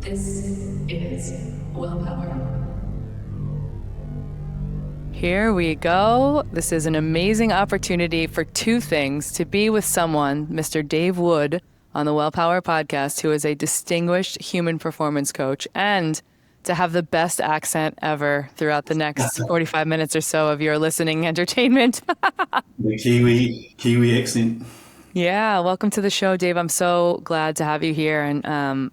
This is willpower. Here we go. This is an amazing opportunity for two things: to be with someone, Mr. Dave Wood, on the Willpower podcast, who is a distinguished human performance coach, and to have the best accent ever throughout the next 45 minutes or so of your listening entertainment. The Kiwi accent. Yeah, welcome to the show, Dave. I'm so glad to have you here. And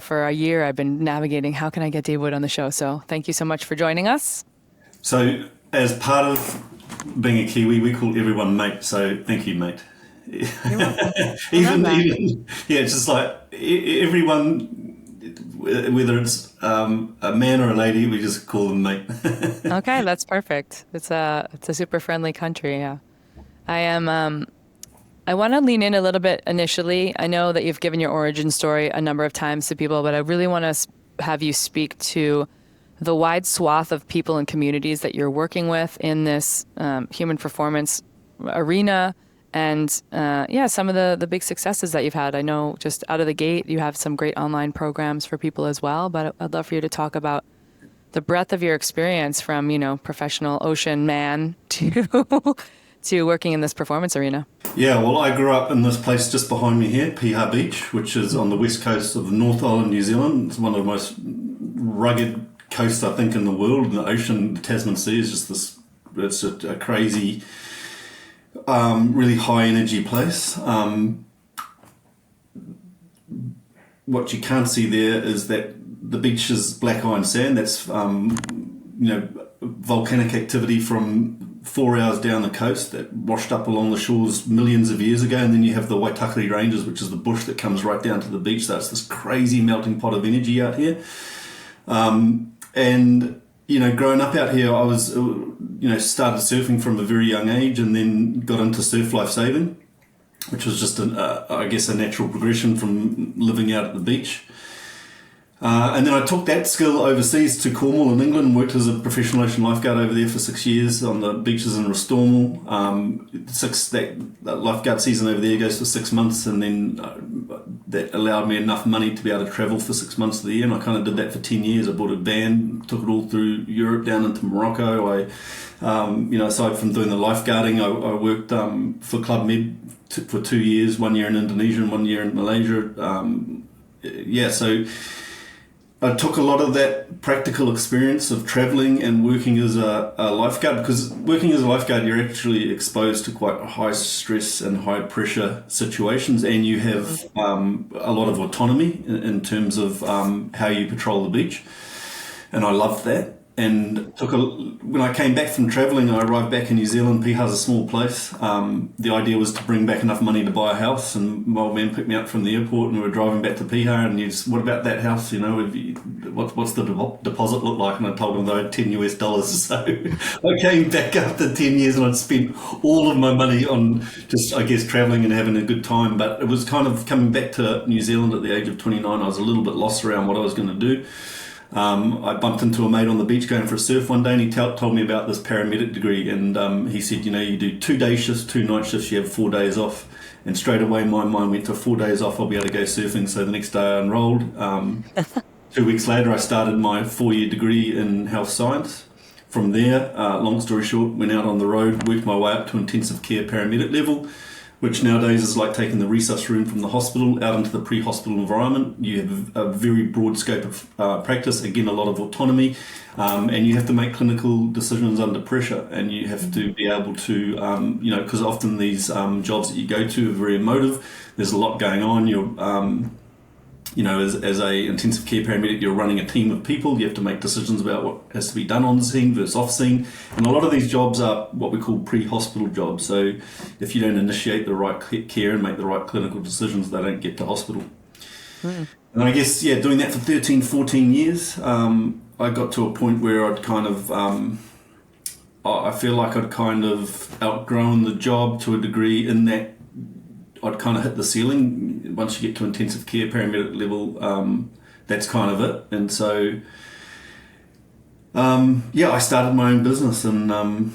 for a year, I've been navigating how can I get Dave Wood on the show. So thank you so much for joining us. So as part of being a Kiwi, we call everyone mate. So thank you, mate. You're welcome. even it's just like everyone, whether it's a man or a lady, we just call them mate. Okay, that's perfect. It's a super friendly country. Yeah, I want to lean in a little bit initially. I know that you've given your origin story a number of times to people, but I really want to have you speak to the wide swath of people and communities that you're working with in this human performance arena, and some of the big successes that you've had. I know just out of the gate, you have some great online programs for people as well, but I'd love for you to talk about the breadth of your experience from, professional ocean man to working in this performance arena. Yeah, well, I grew up in this place just behind me here, Piha Beach, which is on the west coast of the North Island, New Zealand. It's one of the most rugged coasts, I think, in the world. The ocean, the Tasman Sea, is just this, it's a crazy, really high energy place. What you can't see there is that the beach is black iron sand. That's, volcanic activity from 4 hours down the coast that washed up along the shores millions of years ago. And then you have the Waitakere Ranges, which is the bush that comes right down to the beach. So it's this crazy melting pot of energy out here. Growing up out here, I was, started surfing from a very young age and then got into surf lifesaving, which was just, a natural progression from living out at the beach. And then I took that skill overseas to Cornwall in England and worked as a professional ocean lifeguard over there for 6 years on the beaches in Restormal. That lifeguard season over there goes for 6 months, and then that allowed me enough money to be able to travel for 6 months of the year, and I kind of did that for 10 years. I bought a van, took it all through Europe down into Morocco. Aside from doing the lifeguarding, I worked for Club Med for 2 years, 1 year in Indonesia and 1 year in Malaysia. So I took a lot of that practical experience of travelling and working as a lifeguard, because working as a lifeguard, you're actually exposed to quite high stress and high pressure situations, and you have a lot of autonomy in terms of how you patrol the beach. And I loved that. And when I came back from travelling, I arrived back in New Zealand. Piha's a small place. The idea was to bring back enough money to buy a house, and my old man picked me up from the airport, and we were driving back to Piha, and what about that house? What's the deposit look like? And I told him that I had $10. So I came back after 10 years, and I'd spent all of my money on just, travelling and having a good time. But it was kind of coming back to New Zealand at the age of 29. I was a little bit lost around what I was going to do. I bumped into a mate on the beach going for a surf one day, and he told me about this paramedic degree, and he said, you do 2 day shifts, 2 night shifts, you have 4 days off. And straight away my mind went to 4 days off, I'll be able to go surfing. So the next day I enrolled. 2 weeks later I started my 4-year degree in health science. From there, long story short, went out on the road, worked my way up to intensive care paramedic level, which nowadays is like taking the resus room from the hospital out into the pre-hospital environment. You have a very broad scope of practice, again, a lot of autonomy, and you have to make clinical decisions under pressure, and you have to be able to, because often these jobs that you go to are very emotive. There's a lot going on. You're as a intensive care paramedic, you're running a team of people. You have to make decisions about what has to be done on the scene versus off scene. And a lot of these jobs are what we call pre-hospital jobs. So if you don't initiate the right care and make the right clinical decisions, they don't get to hospital. And I guess, doing that for 13, 14 years, I got to a point where I'd kind of, I feel like I'd kind of outgrown the job to a degree, in that I'd kind of hit the ceiling. Once you get to intensive care paramedic level, that's kind of it. And so, I started my own business, and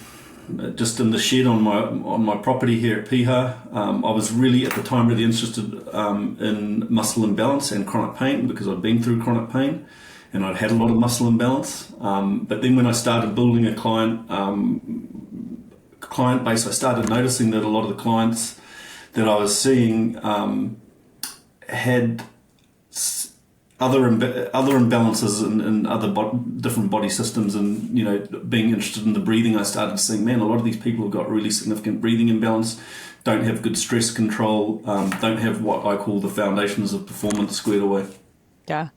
just in the shed on my property here at Piha. I was really at the time really interested in muscle imbalance and chronic pain because I'd been through chronic pain and I'd had a lot of muscle imbalance. But then when I started building a client base, I started noticing that a lot of the clients that I was seeing had other imbalances in other different body systems, and being interested in the breathing, I started seeing, man, a lot of these people have got really significant breathing imbalance, don't have good stress control, don't have what I call the foundations of performance squared away. Yeah.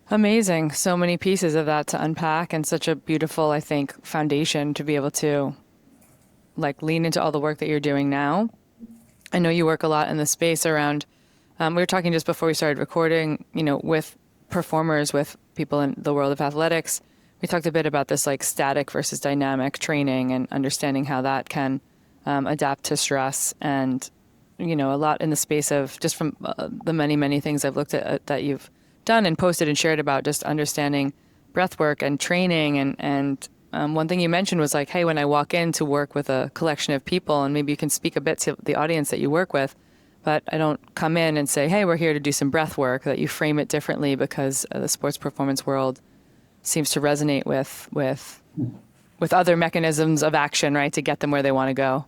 Amazing. So many pieces of that to unpack, and such a beautiful, I think, foundation to be able to lean into all the work that you're doing now. I know you work a lot in the space around, we were talking just before we started recording, with performers, with people in the world of athletics. We talked a bit about this static versus dynamic training and understanding how that can adapt to stress, and, a lot in the space of just from the many, many things I've looked at that you've done and posted and shared about just understanding breathwork and training. And one thing you mentioned was hey, when I walk in to work with a collection of people, and maybe you can speak a bit to the audience that you work with, but I don't come in and say, hey, we're here to do some breath work, that you frame it differently because the sports performance world seems to resonate with other mechanisms of action, right, to get them where they want to go.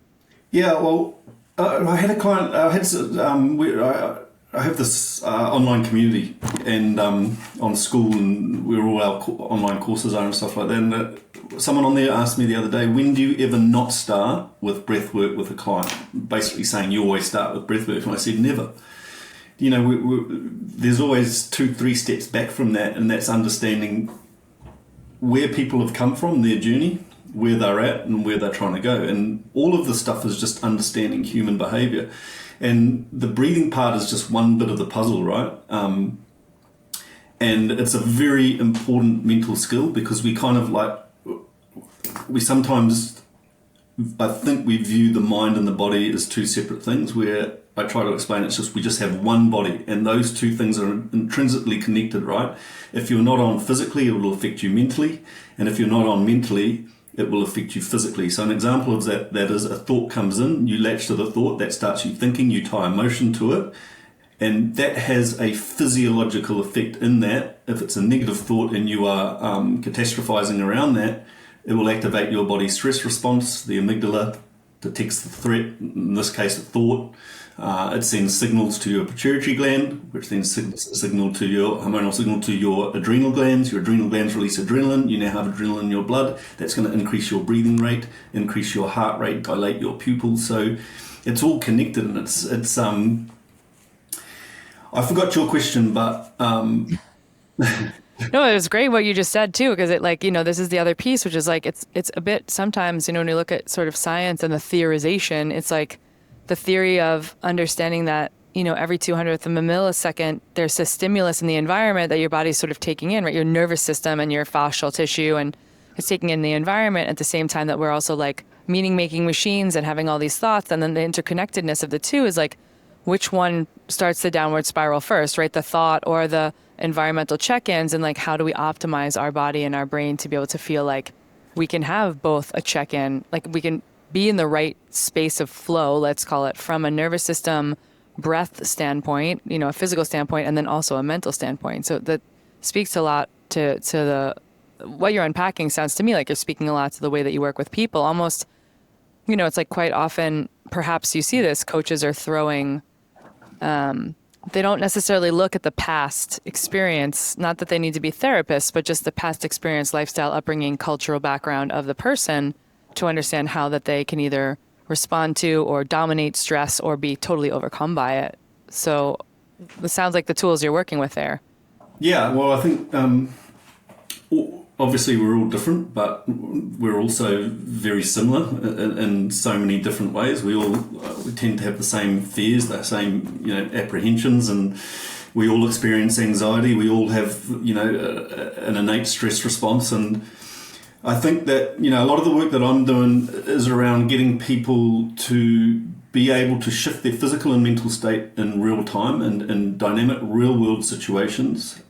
Yeah, well, I had a client, I have this online community and on school, and where all our online courses are and stuff like that. And someone on there asked me the other day, when do you ever not start with breath work with a client? Basically saying you always start with breath work. And I said, never. There's always 2-3 steps back from that, and that's understanding where people have come from, their journey, where they're at and where they're trying to go. And all of this stuff is just understanding human behavior. And the breathing part is just one bit of the puzzle, right? And it's a very important mental skill, because we kind of we sometimes, I think we view the mind and the body as two separate things, where I try to explain we just have one body, and those two things are intrinsically connected, right? If you're not on physically, it will affect you mentally. And if you're not on mentally, it will affect you physically. So an example of that is a thought comes in, you latch to the thought, that starts you thinking, you tie emotion to it, and that has a physiological effect in that. If it's a negative thought and you are catastrophizing around that, it will activate your body's stress response. The amygdala detects the threat, in this case a thought. It sends signals to your pituitary gland, which then signal to your hormonal signal to your adrenal glands. Your adrenal glands release adrenaline. You now have adrenaline in your blood. That's going to increase your breathing rate, increase your heart rate, dilate your pupils. So it's all connected, and it's I forgot your question, but No, it was great what you just said too, because it this is the other piece, which is it's a bit sometimes, when you look at sort of science and the theorization, it's the theory of understanding that, every 200th of a millisecond, there's a stimulus in the environment that your body's sort of taking in, right? Your nervous system and your fascial tissue, and it's taking in the environment at the same time that we're also meaning-making machines and having all these thoughts. And then the interconnectedness of the two is which one starts the downward spiral first, right? The thought or the environmental check-ins, and how do we optimize our body and our brain to be able to feel like we can have both a check-in, we can be in the right space of flow, let's call it, from a nervous system breath standpoint, a physical standpoint, and then also a mental standpoint. So that speaks a lot to the what you're unpacking. Sounds to me like you're speaking a lot to the way that you work with people. Almost, it's quite often, perhaps you see this, coaches are throwing they don't necessarily look at the past experience, not that they need to be therapists, but just the past experience, lifestyle, upbringing, cultural background of the person, to understand how that they can either respond to or dominate stress or be totally overcome by it. So it sounds like the tools you're working with there. Yeah, well, I think obviously we're all different, but we're also very similar in so many different ways. We tend to have the same fears, the same apprehensions, and we all experience anxiety. We all have an innate stress response, and I think that a lot of the work that I'm doing is around getting people to be able to shift their physical and mental state in real time and in dynamic real world situations.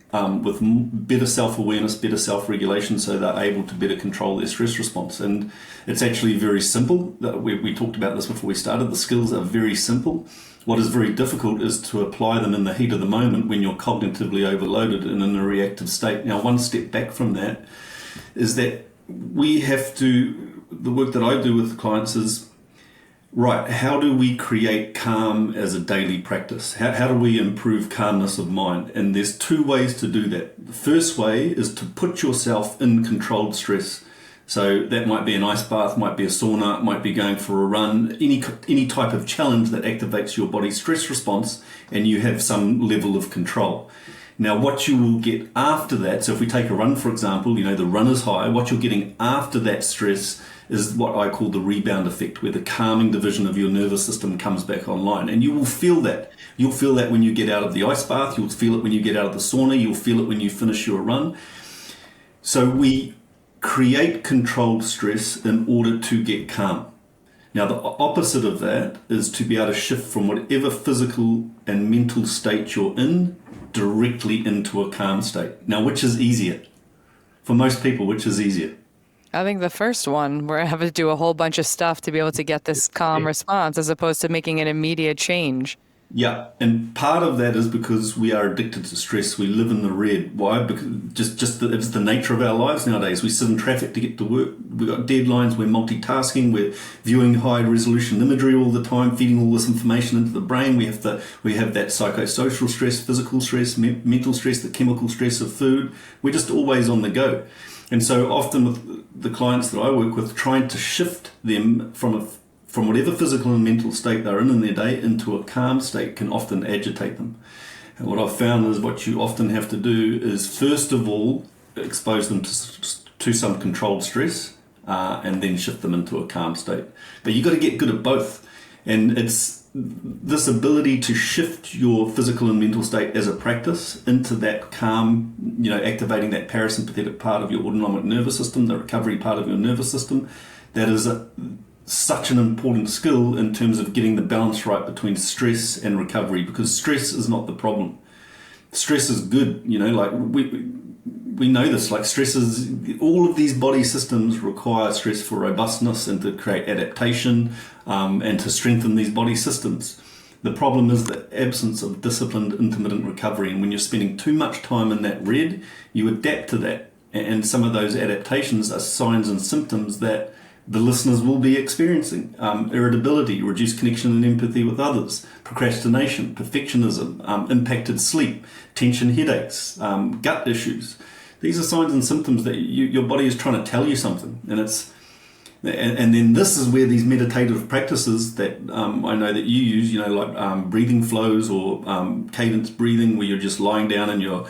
with better self-awareness, better self-regulation, so they're able to better control their stress response. And it's actually very simple. We talked about this before we started. The skills are very simple. What is very difficult is to apply them in the heat of the moment when you're cognitively overloaded and in a reactive state. Now, one step back from that is that we have to, the work that I do with the clients is, right, how do we create calm as a daily practice? How do we improve calmness of mind? And there's two ways to do that. The first way is to put yourself in controlled stress. So that might be an ice bath, might be a sauna, might be going for a run, any type of challenge that activates your body's stress response, and you have some level of control. Now, what you will get after that, so if we take a run, for example, the runner's high, what you're getting after that stress is what I call the rebound effect, where the calming division of your nervous system comes back online. And you will feel that. You'll feel that when you get out of the ice bath, you'll feel it when you get out of the sauna, you'll feel it when you finish your run. So we create controlled stress in order to get calm. Now, the opposite of that is to be able to shift from whatever physical and mental state you're in directly into a calm state. Now, which is easier? For most people, which is easier? I think the first one, where I have to do a whole bunch of stuff to be able to get this calm response, as opposed to making an immediate change. Yeah, and part of that is because we are addicted to stress. We live in the red. Why? Because it's the nature of our lives nowadays. We sit in traffic to get to work. We've got deadlines. We're multitasking. We're viewing high resolution imagery all the time, feeding all this information into the brain. We have that psychosocial stress, physical stress, mental stress, the chemical stress of food. We're just always on the go. And so often with the clients that I work with, trying to shift them from whatever physical and mental state they're in their day into a calm state can often agitate them. And what I've found is what you often have to do is, first of all, expose them to some controlled stress and then shift them into a calm state. But you've got to get good at both. And it's this ability to shift your physical and mental state as a practice into that calm, activating that parasympathetic part of your autonomic nervous system, the recovery part of your nervous system, that is such an important skill in terms of getting the balance right between stress and recovery, because stress is not the problem. Stress is good, we know this, stress is, all of these body systems require stress for robustness and to create adaptation and to strengthen these body systems. The problem is the absence of disciplined intermittent recovery, and when you're spending too much time in that red, you adapt to that, and some of those adaptations are signs and symptoms that the listeners will be experiencing. Irritability, reduced connection and empathy with others, procrastination, perfectionism, impacted sleep, tension headaches, gut issues. These are signs and symptoms that your body is trying to tell you something. And then this is where these meditative practices that I know that you use, breathing flows or cadence breathing, where you're just lying down and you're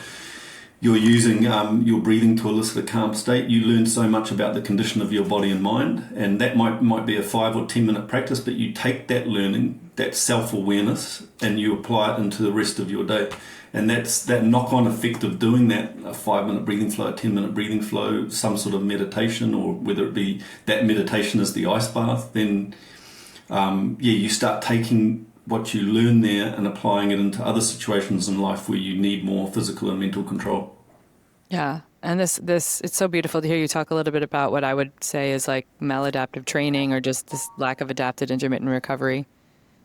using your breathing to elicit a calm state. You learn so much about the condition of your body and mind, and that might be a 5 or 10 minute practice, but you take that learning, that self-awareness, and you apply it into the rest of your day. And that's that knock-on effect of doing that, a 5-minute breathing flow, a 10-minute breathing flow, some sort of meditation, or whether it be that meditation is the ice bath, then you start taking what you learn there and applying it into other situations in life where you need more physical and mental control. Yeah. And this it's so beautiful to hear you talk a little bit about what I would say is like maladaptive training, or just this lack of adapted intermittent recovery,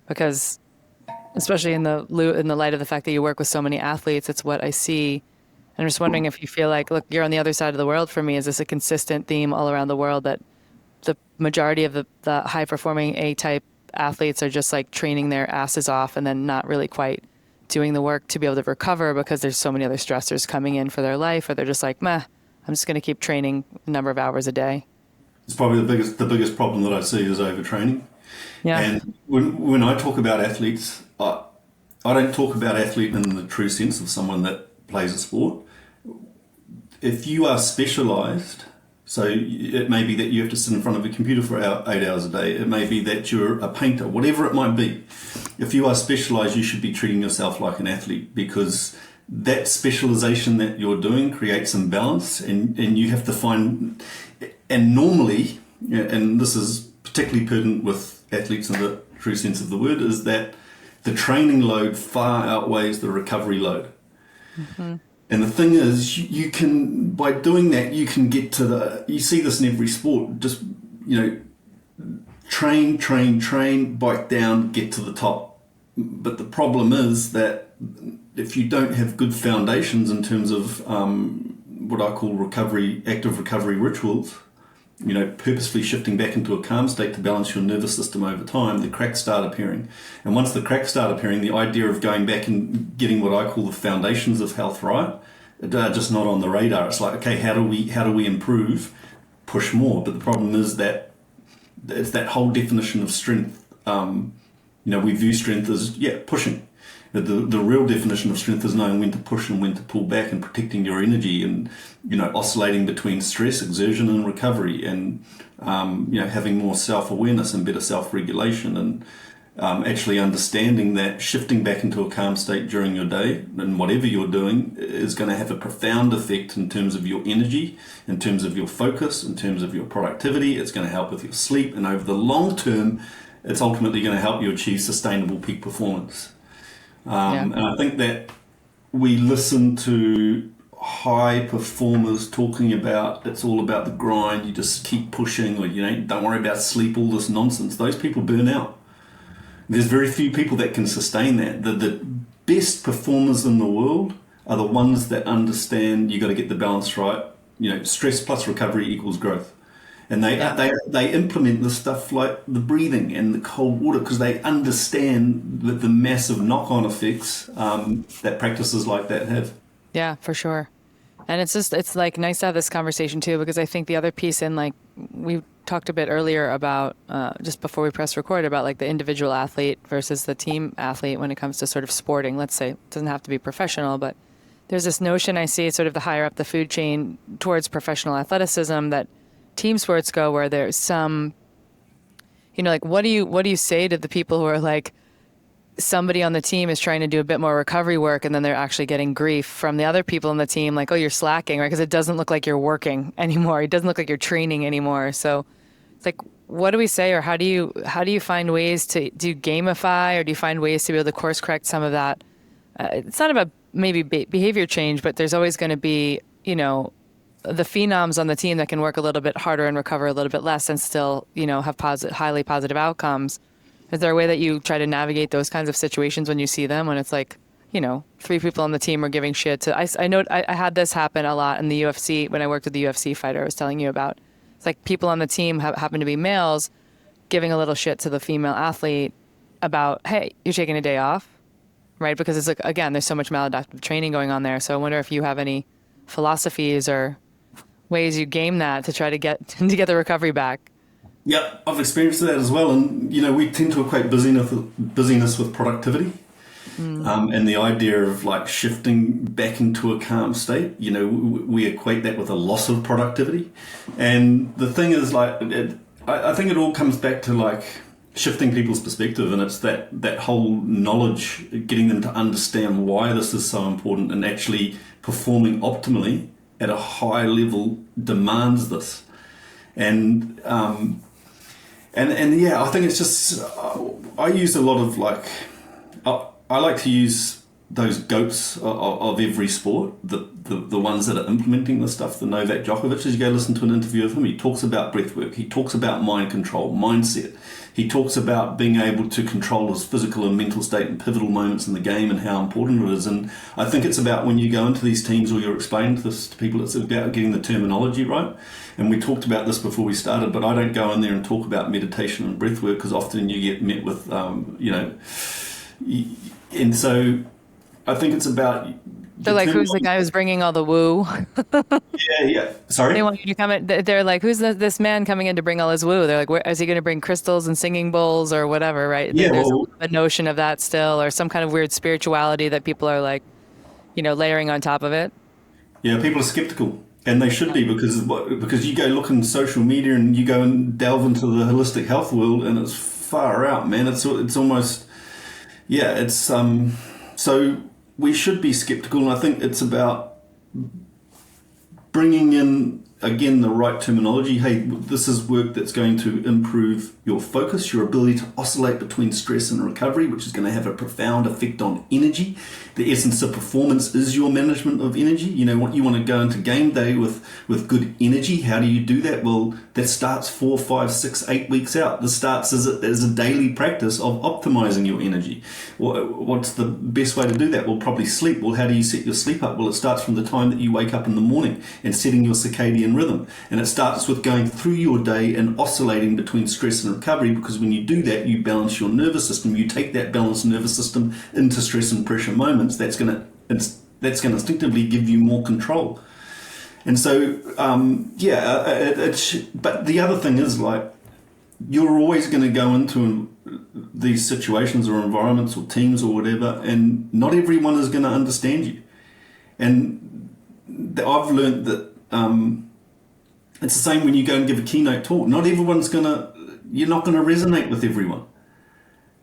because especially in the light of the fact that you work with so many athletes, it's what I see. And I'm just wondering if you feel like, look, you're on the other side of the world for me. Is this a consistent theme all around the world, that the majority of the high performing A-type athletes are just like training their asses off and then not really quite doing the work to be able to recover because there's so many other stressors coming in for their life, or they're just like, meh, I'm just going to keep training a number of hours a day? It's probably the biggest problem that I see is overtraining. Yeah. And when I talk about athletes, I don't talk about athlete in the true sense of someone that plays a sport. If you are specialized, so it may be that you have to sit in front of a computer for 8 hours a day. It may be that you're a painter, whatever it might be. If you are specialized, you should be treating yourself like an athlete, because that specialization that you're doing creates some balance, and you have to find, and normally, and this is particularly pertinent with athletes in the true sense of the word, is that the training load far outweighs the recovery load. Mm-hmm. And the thing is, you can, by doing that, you can get to you see this in every sport, just, train, bike down, get to the top. But the problem is that if you don't have good foundations in terms of what I call active recovery rituals, purposefully shifting back into a calm state to balance your nervous system over time, the cracks start appearing. And once the cracks start appearing, the idea of going back and getting what I call the foundations of health right, are just not on the radar. It's like, okay, how do we improve, push more? But the problem is that it's that whole definition of strength. We view strength as, pushing. But the real definition of strength is knowing when to push and when to pull back, and protecting your energy, and oscillating between stress, exertion, and recovery, and having more self-awareness and better self-regulation, and actually understanding that shifting back into a calm state during your day and whatever you're doing is going to have a profound effect in terms of your energy, in terms of your focus, in terms of your productivity. It's going to help with your sleep, and over the long term, it's ultimately going to help you achieve sustainable peak performance. And I think that we listen to high performers talking about it's all about the grind, you just keep pushing, or don't worry about sleep, all this nonsense. Those people burn out. There's very few people that can sustain that. The best performers in the world are the ones that understand you got to get the balance right. Stress plus recovery equals growth. And they implement the stuff like the breathing and the cold water because they understand the massive knock-on effects that practices like that have. Yeah, for sure. And it's like nice to have this conversation too, because I think the other piece, and like we talked a bit earlier about just before we press record, about like the individual athlete versus the team athlete when it comes to sort of sporting. Let's say it doesn't have to be professional, but there's this notion I see sort of the higher up the food chain towards professional athleticism that team sports go, where there's some, like what do you say to the people who are like, somebody on the team is trying to do a bit more recovery work and then they're actually getting grief from the other people on the team, like, oh, you're slacking, right? Because it doesn't look like you're working anymore. It doesn't look like you're training anymore. So it's like, what do we say, or how do you find ways to gamify, or do you find ways to be able to course correct some of that? It's not about maybe behavior change, but there's always going to be, the phenoms on the team that can work a little bit harder and recover a little bit less and still, have highly positive outcomes. Is there a way that you try to navigate those kinds of situations when you see them, when it's like, 3 people on the team are giving shit to, I know I had this happen a lot in the UFC when I worked with the UFC fighter I was telling you about. It's like people on the team happen to be males giving a little shit to the female athlete about, hey, you're taking a day off, right? Because it's like, again, there's so much maladaptive training going on there. So I wonder if you have any philosophies or ways you game that to try to get the recovery back. Yeah, I've experienced that as well, and we tend to equate busyness with productivity, and the idea of like shifting back into a calm state. We equate that with a loss of productivity, and the thing is, like, I think it all comes back to like shifting people's perspective, and it's that whole knowledge, getting them to understand why this is so important, and actually performing optimally at a high level demands this. And yeah, I think it's just, I use a lot of like, I like to use those goats of every sport, the ones that are implementing this stuff. The Novak Djokovic, as you go listen to an interview of him, he talks about breathwork, he talks about mind control, mindset. He talks about being able to control his physical and mental state in pivotal moments in the game and how important it is. And I think it's about, when you go into these teams or you're explaining this to people, it's about getting the terminology right. And we talked about this before we started, but I don't go in there and talk about meditation and breathwork because often you get met with, and so I think it's about... They're like, who's the guy who's bringing all the woo? Yeah. Sorry? They want you to come in. They're like, who's this man coming in to bring all his woo? They're like, is he going to bring crystals and singing bowls or whatever, right? Yeah, There's a notion of that still, or some kind of weird spirituality that people are like, layering on top of it. Yeah, people are skeptical. And they should be, because you go look in social media and you go and delve into the holistic health world and it's far out, man. It's almost... Yeah, it's... So... We should be skeptical, and I think it's about bringing in again, the right terminology. Hey, this is work that's going to improve your focus, your ability to oscillate between stress and recovery, which is going to have a profound effect on energy. The essence of performance is your management of energy. You know what, you want to go into game day with good energy. How do you do that? Well, that starts 4, 5, 6, 8 weeks out. This starts as a daily practice of optimizing your energy. What's the best way to do that? Well, probably sleep. Well, how do you set your sleep up? Well, it starts from the time that you wake up in the morning and setting your circadian rhythm. And it starts with going through your day and oscillating between stress and recovery, because when you do that, you balance your nervous system. You take that balanced nervous system into stress and pressure moments. That's going to instinctively give you more control. And so, but the other thing is, like, you're always going to go into these situations or environments or teams or whatever, and not everyone is going to understand you. And I've learned that it's the same when you go and give a keynote talk. Not everyone's you're not going to resonate with everyone.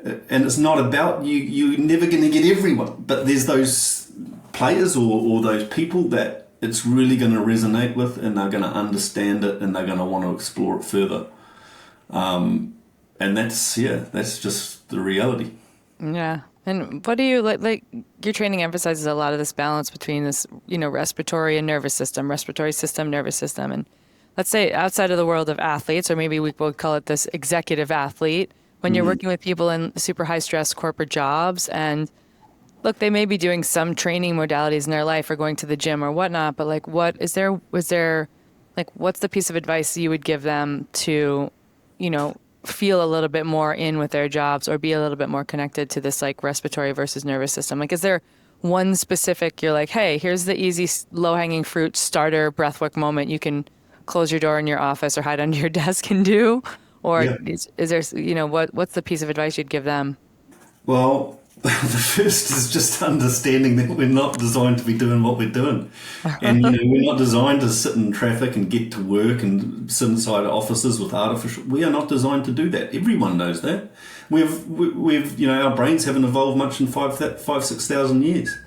And it's not about you, you're never going to get everyone. But there's those players or those people that it's really going to resonate with, and they're going to understand it, and they're going to want to explore it further. And that's just the reality. Yeah. And what do you like your training emphasizes a lot of this balance between this, respiratory and nervous system, nervous system. And let's say outside of the world of athletes, or maybe we would call it this executive athlete, when you're working with people in super high stress corporate jobs, and look, they may be doing some training modalities in their life or going to the gym or whatnot, but like, what's the piece of advice you would give them to, feel a little bit more in with their jobs, or be a little bit more connected to this like respiratory versus nervous system? Like, is there one specific, you're like, hey, here's the easy low hanging fruit starter breathwork moment you can close your door in your office or hide under your desk and do? Or is there, what's the piece of advice you'd give them? Well, the first is just understanding that we're not designed to be doing what we're doing. And, we're not designed to sit in traffic and get to work and sit inside offices with we are not designed to do that. Everyone knows that. We've our brains haven't evolved much in 6,000 years.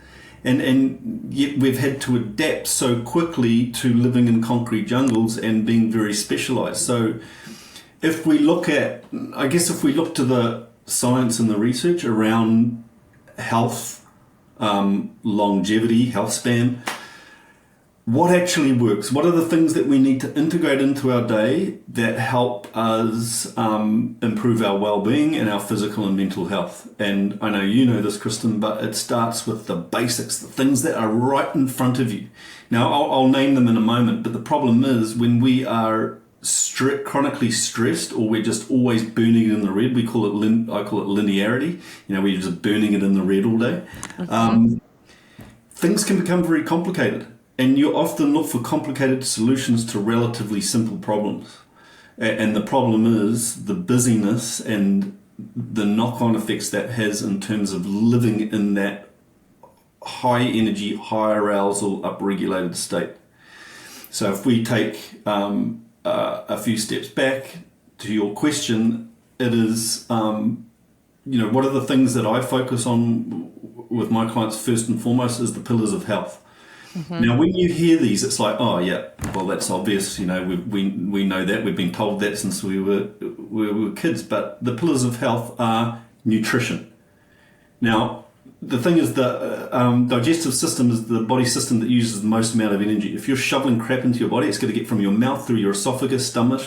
And yet we've had to adapt so quickly to living in concrete jungles and being very specialized. So if we look to the science and the research around health, longevity, health span, what actually works? What are the things that we need to integrate into our day that help us improve our well-being and our physical and mental health? And I know you know this, Kristin, but it starts with the basics, the things that are right in front of you. Now, I'll name them in a moment, but the problem is when we are chronically stressed, or we're just always burning it in the red, I call it linearity. We're just burning it in the red all day. Things can become very complicated, and you often look for complicated solutions to relatively simple problems. And the problem is the busyness and the knock-on effects that has in terms of living in that high energy, high arousal, upregulated state. So if we take a few steps back to your question, it is, what are the things that I focus on with my clients first and foremost is the pillars of health. Now, when you hear these, it's like, oh yeah, well, that's obvious. We know that, we've been told that since we were kids. But the pillars of health are nutrition. Now, the thing is, the digestive system is the body system that uses the most amount of energy. If you're shoveling crap into your body, it's going to get from your mouth through your esophagus, stomach,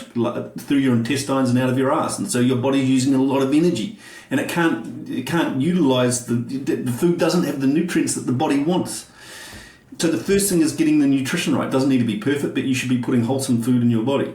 through your intestines and out of your ass. And so your body's using a lot of energy, and it can't utilize the food doesn't have the nutrients that the body wants. So the first thing is getting the nutrition right. It doesn't need to be perfect, but you should be putting wholesome food in your body.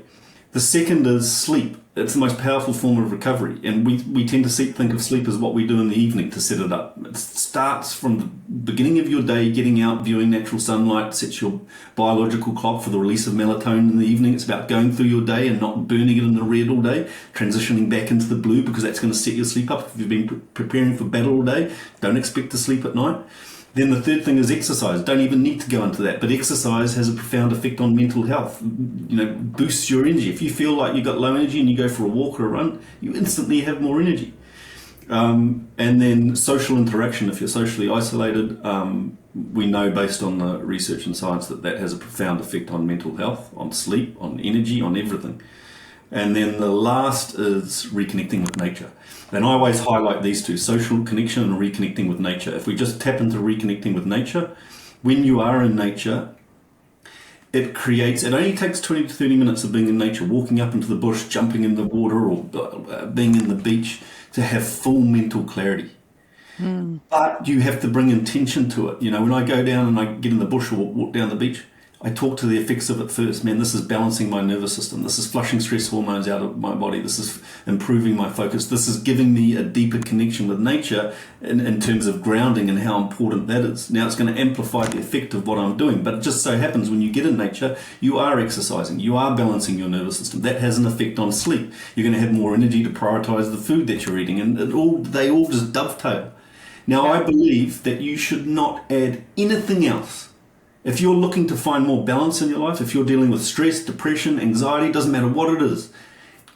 The second is sleep. It's the most powerful form of recovery, and we tend to think of sleep as what we do in the evening to set it up. It starts from the beginning of your day, getting out, viewing natural sunlight, sets your biological clock for the release of melatonin in the evening. It's about going through your day and not burning it in the red all day, transitioning back into the blue, because that's going to set your sleep up. If you've been preparing for battle all day, don't expect to sleep at night. Then the third thing is exercise. Don't even need to go into that, but exercise has a profound effect on mental health. Boosts your energy. If you feel like you've got low energy and you go for a walk or a run, you instantly have more energy. And then social interaction. If you're socially isolated, we know based on the research and science that has a profound effect on mental health, on sleep, on energy, on everything. And then the last is reconnecting with nature. And I always highlight these two, social connection and reconnecting with nature. If we just tap into reconnecting with nature, when you are in nature, it only takes 20 to 30 minutes of being in nature, walking up into the bush, jumping in the water, or being in the beach, to have full mental clarity. But you have to bring intention to it. When I go down and I get in the bush or walk down the beach, I talk to the effects of it first. Man, this is balancing my nervous system. This is flushing stress hormones out of my body. This is improving my focus. This is giving me a deeper connection with nature in terms of grounding and how important that is. Now, it's going to amplify the effect of what I'm doing. But it just so happens when you get in nature, you are exercising. You are balancing your nervous system. That has an effect on sleep. You're going to have more energy to prioritize the food that you're eating. And they all just dovetail. Now, I believe that you should not add anything else. If you're looking to find more balance in your life, if you're dealing with stress, depression, anxiety, doesn't matter what it is,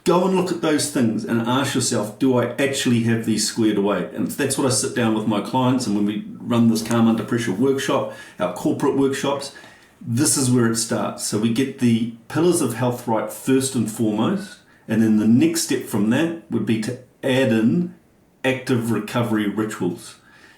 go and look at those things and ask yourself, do I actually have these squared away? And that's what I sit down with my clients, and when we run this Calm Under Pressure workshop, our corporate workshops, this is where it starts. So we get the pillars of health right first and foremost, and then the next step from that would be to add in active recovery rituals.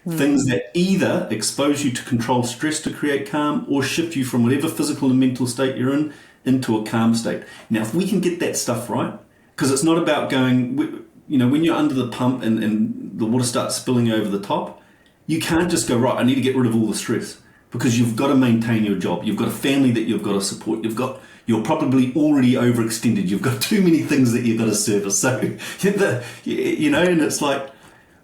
Things that either expose you to control stress to create calm, or shift you from whatever physical and mental state you're in into a calm state. Now, if we can get that stuff right, because it's not about going, when you're under the pump and the water starts spilling over the top, you can't just go, right, I need to get rid of all the stress, because you've got to maintain your job. You've got a family that you've got to support. You're probably already overextended. You've got too many things that you've got to service. So, and it's like,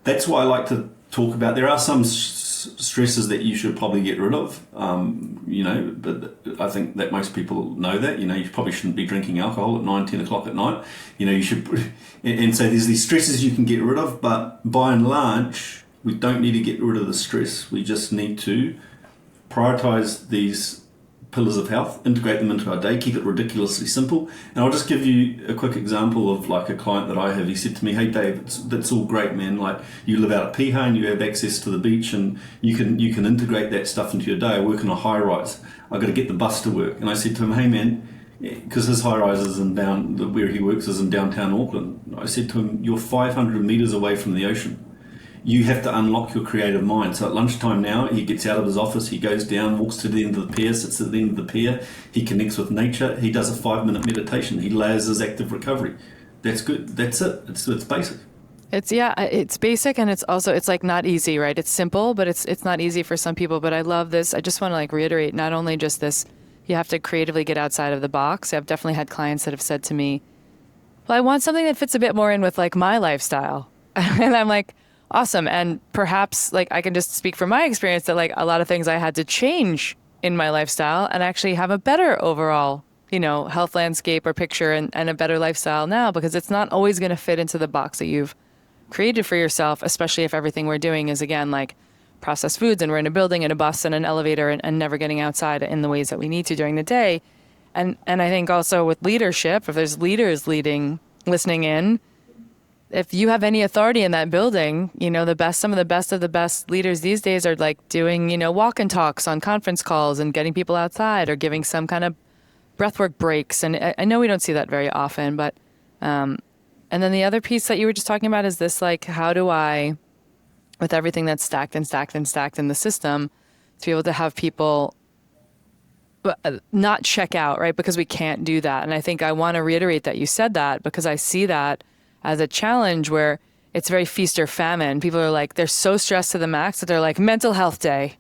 that's why I like to talk about, there are some stresses that you should probably get rid of, but I think that most people know that, you probably shouldn't be drinking alcohol at 9, 10 o'clock at night, you should, and so there's these stresses you can get rid of, but by and large, we don't need to get rid of the stress. We just need to prioritize these pillars of health, integrate them into our day, keep it ridiculously simple. And I'll just give you a quick example of like a client that I have. He said to me, "Hey Dave, that's all great, man. Like, you live out at Piha and you have access to the beach, and you can integrate that stuff into your day. I work in a high rise. I got to get the bus to work." And I said to him, "Hey man," because his high rise is where he works is in downtown Auckland. I said to him, "You're 500 meters away from the ocean. You have to unlock your creative mind." So at lunchtime now, he gets out of his office, he goes down, walks to the end of the pier, sits at the end of the pier, he connects with nature, he does a 5-minute meditation, he layers his active recovery. That's good. That's it. It's basic. It's basic, and it's like not easy, right? It's simple, but it's not easy for some people. But I love this. I just want to reiterate, not only just this, you have to creatively get outside of the box. I've definitely had clients that have said to me, "Well, I want something that fits a bit more in with my lifestyle." And I'm like, awesome. And perhaps I can just speak from my experience that a lot of things I had to change in my lifestyle and actually have a better overall, health landscape or picture and a better lifestyle now, because it's not always going to fit into the box that you've created for yourself, especially if everything we're doing is, again, processed foods, and we're in a building and a bus and an elevator and never getting outside in the ways that we need to during the day. And I think also with leadership, if there's leaders listening in, if you have any authority in that building, some of the best leaders these days are doing, walk and talks on conference calls and getting people outside, or giving some kind of breathwork breaks. And I know we don't see that very often, but, and then the other piece that you were just talking about is this, how do I, with everything that's stacked and stacked and stacked in the system, to be able to have people not check out, right? Because we can't do that. And I think I want to reiterate that you said that, because I see that as a challenge where it's very feast or famine. People are they're so stressed to the max that they're mental health day.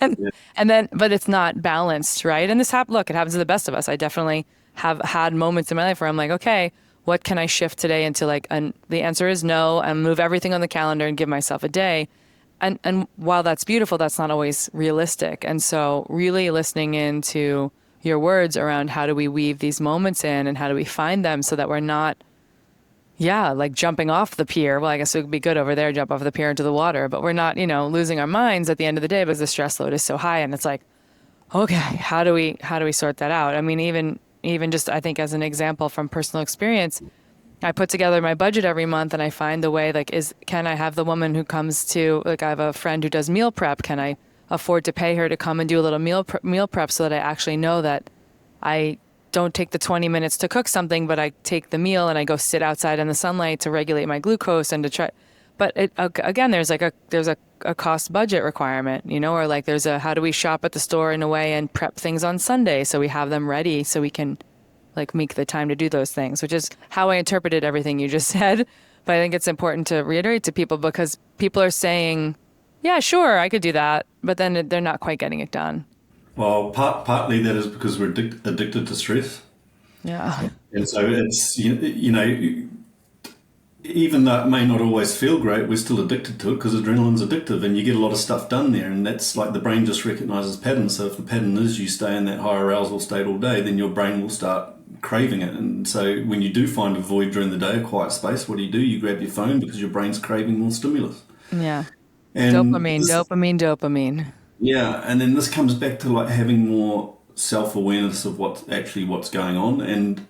and then, but it's not balanced, right? And look, it happens to the best of us. I definitely have had moments in my life where I'm okay, what can I shift today into and the answer is no, and move everything on the calendar and give myself a day. And while that's beautiful, that's not always realistic. And so really listening into your words around how do we weave these moments in, and how do we find them so that we're not jumping off the pier. Well, I guess it would be good over there, jump off the pier into the water, but we're not, losing our minds at the end of the day because the stress load is so high. And it's okay, how do we sort that out? I mean, even just, I think as an example from personal experience, I put together my budget every month and I find the way, like, can I have the woman who comes to, like, I have a friend who does meal prep. Can I afford to pay her to come and do a little meal prep so that I actually know that I don't take the 20 minutes to cook something, but I take the meal and I go sit outside in the sunlight to regulate my glucose and to try. But again, there's a cost budget requirement, or like there's how do we shop at the store in a way and prep things on Sunday so we have them ready so we can like make the time to do those things, which is how I interpreted everything you just said. But I think it's important to reiterate to people because people are saying, yeah, sure, I could do that. But then they're not quite getting it done. Well, partly that is because we're addicted to stress. Yeah. And so it's, even though it may not always feel great, we're still addicted to it because adrenaline's addictive and you get a lot of stuff done there. And that's like the brain just recognizes patterns. So if the pattern is you stay in that high arousal state all day, then your brain will start craving it. And so when you do find a void during the day, a quiet space, what do? You grab your phone because your brain's craving more stimulus. Yeah. And dopamine. Yeah. And then this comes back to like having more self-awareness of what's going on. And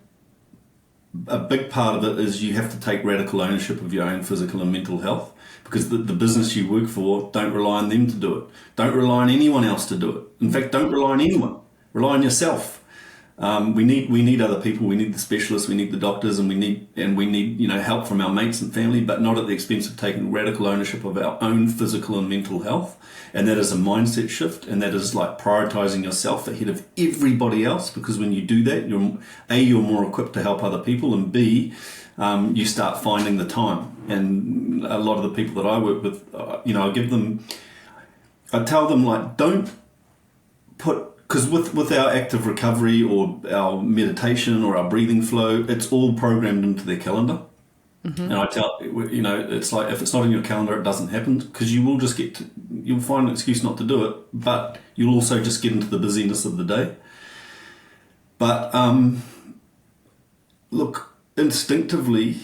a big part of it is you have to take radical ownership of your own physical and mental health because the business you work for, don't rely on them to do it. Don't rely on anyone else to do it. In fact, don't rely on anyone. Rely on yourself. We need other people. We need the specialists. We need the doctors, and we need help from our mates and family, but not at the expense of taking radical ownership of our own physical and mental health. And that is a mindset shift, and that is like prioritizing yourself ahead of everybody else. Because when you do that, you're more equipped to help other people, and B, you start finding the time. And a lot of the people that I work with, I tell them like, don't put. Because with our active recovery or our meditation or our breathing flow, it's all programmed into their calendar. Mm-hmm. And I tell, it's like if it's not in your calendar, it doesn't happen because you'll find an excuse not to do it, but you'll also just get into the busyness of the day. But look, instinctively,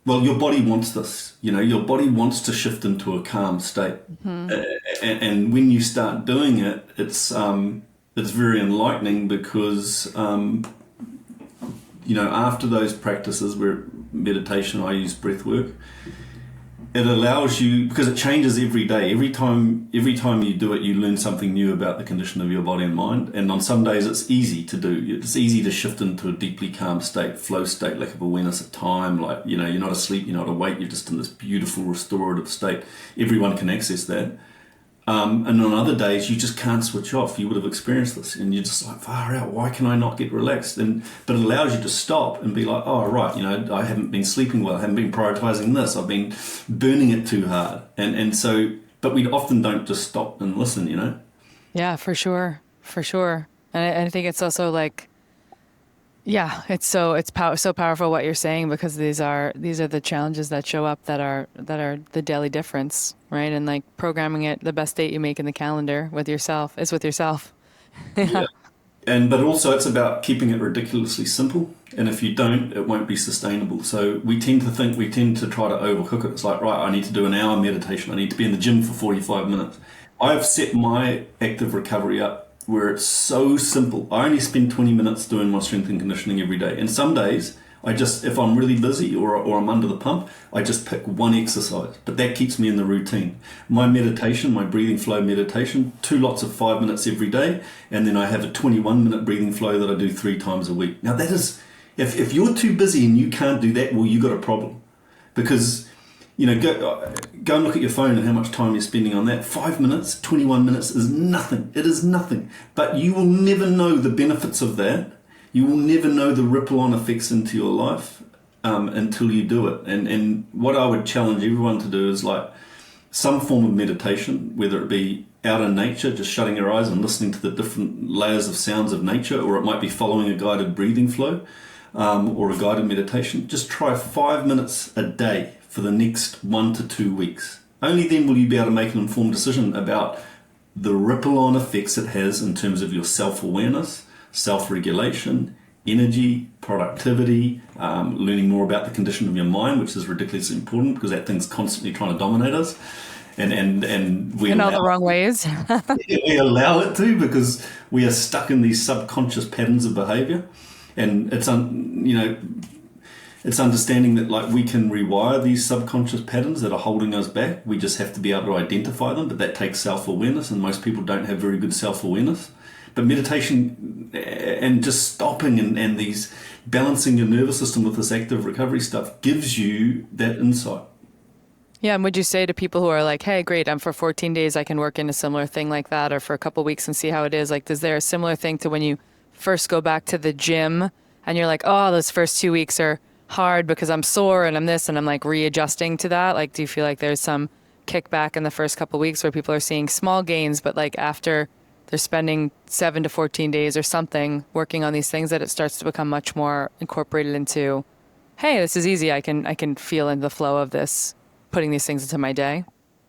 well, your body wants this. Your body wants to shift into a calm state. Mm-hmm. And when you start doing it, it's very enlightening because, after those practices where meditation, I use breathwork, it allows you, because it changes every day. Every time you do it, you learn something new about the condition of your body and mind. And on some days, it's easy to do. It's easy to shift into a deeply calm state, flow state, lack of awareness of time. Like, you're not asleep, you're not awake, you're just in this beautiful restorative state. Everyone can access that. And on other days, you just can't switch off. You would have experienced this, and you're just like, far out, why can I not get relaxed? But it allows you to stop and be like, oh, right, I haven't been sleeping well, I haven't been prioritizing this, I've been burning it too hard. And so, but we often don't just stop and listen, Yeah, for sure. And I think it's also like, yeah, it's so powerful what you're saying because these are the challenges that show up that are the daily difference, right? And like programming it, the best date you make in the calendar with yourself. Yeah. But also it's about keeping it ridiculously simple. And if you don't, it won't be sustainable. So we tend to try to overcook it. It's like, right, I need to do an hour meditation. I need to be in the gym for 45 minutes. I've set my active recovery up where it's so simple. I only spend 20 minutes doing my strength and conditioning every day. And some days, if I'm really busy or I'm under the pump, I just pick one exercise. But that keeps me in the routine. My meditation, my breathing flow meditation, 2 lots of 5 minutes every day. And then I have a 21-minute breathing flow that I do 3 times a week. Now that is, if you're too busy and you can't do that, well, you got a problem. Because go and look at your phone and how much time you're spending on that. 5 minutes, 21 minutes is nothing. It is nothing. But you will never know the benefits of that. You will never know the ripple-on effects into your life until you do it. And what I would challenge everyone to do is like some form of meditation, whether it be out in nature, just shutting your eyes and listening to the different layers of sounds of nature, or it might be following a guided breathing flow or a guided meditation. Just try 5 minutes a day for the next 1 to 2 weeks. Only then will you be able to make an informed decision about the ripple-on effects it has in terms of your self-awareness, self-regulation, energy, productivity, learning more about the condition of your mind, which is ridiculously important because that thing's constantly trying to dominate us. And we in all the wrong ways. we allow it to because we are stuck in these subconscious patterns of behavior. And it's, it's understanding that like we can rewire these subconscious patterns that are holding us back. We just have to be able to identify them, but that takes self-awareness, and most people don't have very good self-awareness. But meditation and just stopping and these balancing your nervous system with this active recovery stuff gives you that insight. Yeah, and would you say to people who are like, hey, great, I'm for 14 days, I can work in a similar thing like that, or for a couple of weeks and see how it is? Like, is there a similar thing to when you first go back to the gym and you're like, oh, those first 2 weeks are hard because I'm sore and I'm this and I'm like readjusting to that? Like, do you feel like there's some kickback in the first couple of weeks where people are seeing small gains, but like after they're spending 7 to 14 days or something working on these things that it starts to become much more incorporated into, hey, this is easy. I can feel in the flow of this, putting these things into my day?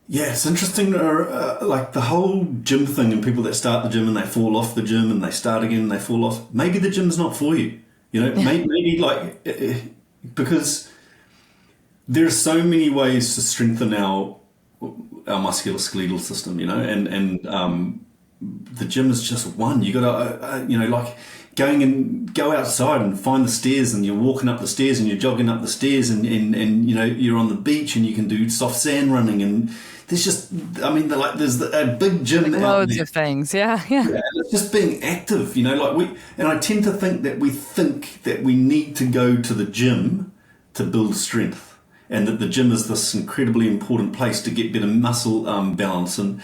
Yeah, it's interesting, like the whole gym thing, and people that start the gym and they fall off the gym and they start again and they fall off. Maybe the gym's not for you, you know. Maybe like because there are so many ways to strengthen our musculoskeletal system, you know, and the gym is just one. You got to you know, like go outside and find the stairs, and you're walking up the stairs and you're jogging up the stairs, and you know, you're on the beach and you can do soft sand running, and there's just, I mean, there's a big gym like out loads there. of things. Yeah. And it's just being active, you know, like and I tend to think that we think that we need to go to the gym to build strength, and that the gym is this incredibly important place to get better muscle balance. And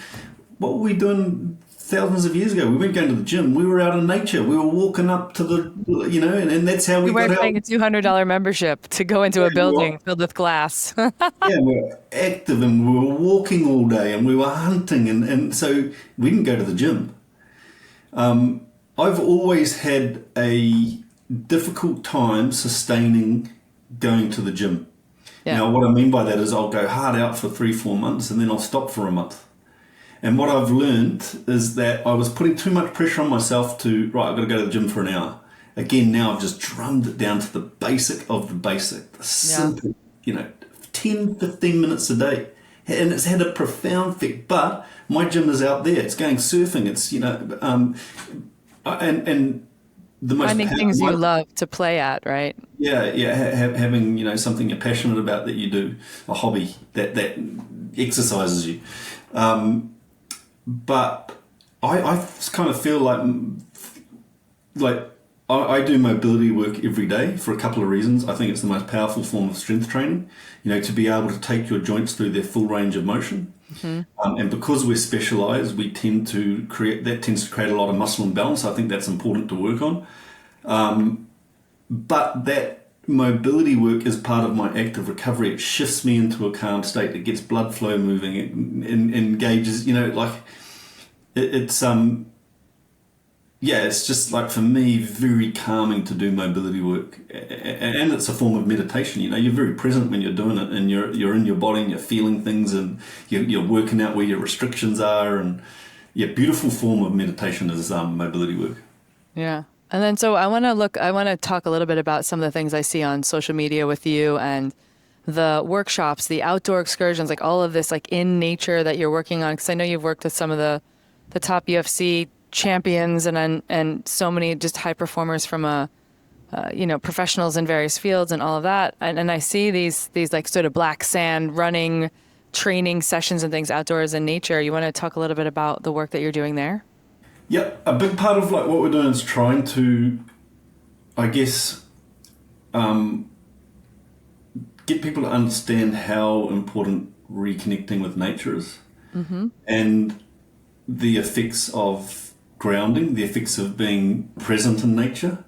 what were we doing thousands of years ago? We weren't going to the gym. We were out in nature. We were walking up to the, you know, and that's how we got out. We're paying a $200 membership to go into a building filled with glass. Yeah, we were active and we were walking all day and we were hunting, and so we didn't go to the gym. I've always had a difficult time sustaining going to the gym. Yeah. Now, what I mean by that is I'll go hard out for 3-4 months and then I'll stop for a month. And what I've learned is that I was putting too much pressure on myself to, right, I've got to go to the gym for an hour. Again, now I've just drummed it down to the basic of the basic, the simple, you know, 10, 15 minutes a day. And it's had a profound effect. But my gym is out there. It's going surfing. It's, you know, and the most finding things you love to play at, right? Yeah, having, you know, something you're passionate about that you do, a hobby that exercises you. But I kind of feel like I do mobility work every day for a couple of reasons. I think it's the most powerful form of strength training, you know, to be able to take your joints through their full range of motion. Mm-hmm. And because we're specialized, we tends to create a lot of muscle imbalance. I think that's important to work on. But that mobility work is part of my active recovery. It shifts me into a calm state. It gets blood flow moving. It engages, you know, like it's just like, for me, very calming to do mobility work. And it's a form of meditation. You know, you're very present when you're doing it, and you're in your body and you're feeling things, and you're working out where your restrictions are. And yeah, beautiful form of meditation is mobility work. Yeah. And then so I want to talk a little bit about some of the things I see on social media with you, and the workshops, the outdoor excursions, like all of this, like in nature that you're working on. Because I know you've worked with some of the top UFC champions and so many just high performers from you know, professionals in various fields and all of that. And I see these like sort of black sand running training sessions and things outdoors in nature. You want to talk a little bit about the work that you're doing there? Yeah, a big part of like what we're doing is trying to, I guess, get people to understand how important reconnecting with nature is, mm-hmm. and the effects of grounding, the effects of being present in nature.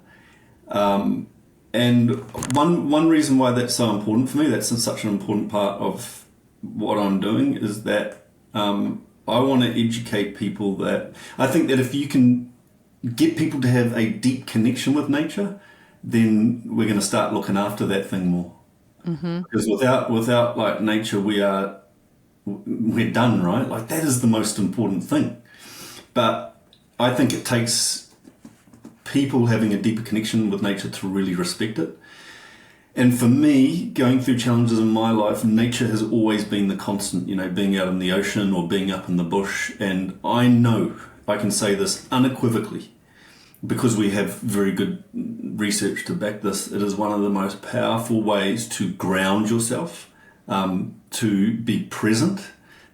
And one reason why that's so important for me, that's such an important part of what I'm doing, is that I want to educate people that I think that if you can get people to have a deep connection with nature, then we're going to start looking after that thing more. Mm-hmm. Because without like nature, we're done, right? Like that is the most important thing. But I think it takes people having a deeper connection with nature to really respect it. And for me, going through challenges in my life, nature has always been the constant, you know, being out in the ocean or being up in the bush. And I know I can say this unequivocally, because we have very good research to back this, it is one of the most powerful ways to ground yourself, to be present,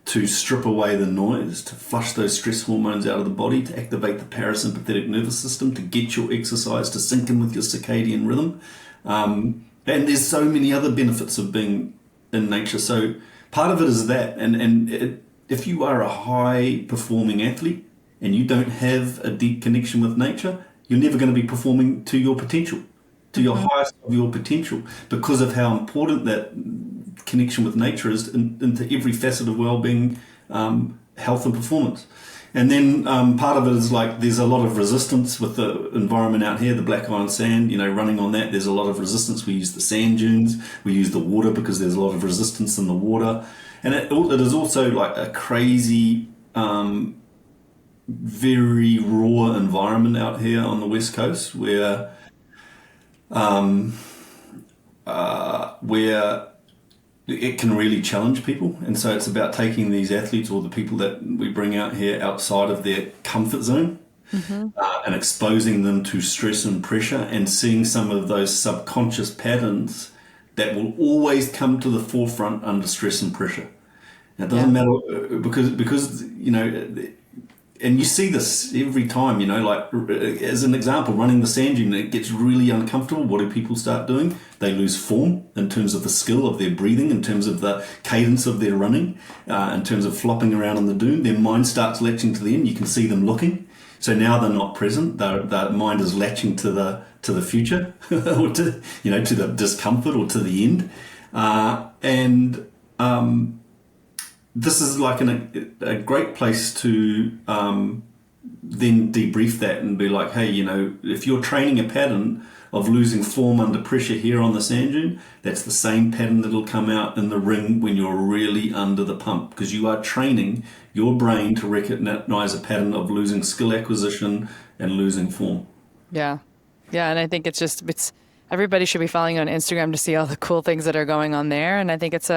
to strip away the noise, to flush those stress hormones out of the body, to activate the parasympathetic nervous system, to get your exercise to sync in with your circadian rhythm. And there's so many other benefits of being in nature. So part of it is that. If you are a high performing athlete and you don't have a deep connection with nature, you're never going to be performing to your potential, to your highest of your potential, because of how important that connection with nature is into every facet of well-being, health and performance. And then part of it is like there's a lot of resistance with the environment out here, the black iron sand, running on that. There's a lot of resistance. We use the sand dunes. We use the water because there's a lot of resistance in the water. And it is also like a crazy, very raw environment out here on the West Coast where it can really challenge people. And so it's about taking these athletes or the people that we bring out here outside of their comfort zone, and exposing them to stress and pressure and seeing some of those subconscious patterns that will always come to the forefront under stress and pressure. Now, it doesn't matter because and you see this every time, like as an example, running the sand dune, it gets really uncomfortable. What do people start doing? They lose form in terms of the skill of their breathing, in terms of the cadence of their running, in terms of flopping around on the dune. Their mind starts latching to the end. You can see them looking. So now they're not present. Their mind is latching to the future, or to the discomfort or to the end, this is like a great place to then debrief that and be like, hey, if you're training a pattern of losing form under pressure here on the sand dune, that's the same pattern that'll come out in the ring when you're really under the pump, because you are training your brain to recognize a pattern of losing skill acquisition and losing form. Yeah. Yeah. And I think it's everybody should be following you on Instagram to see all the cool things that are going on there. And I think it's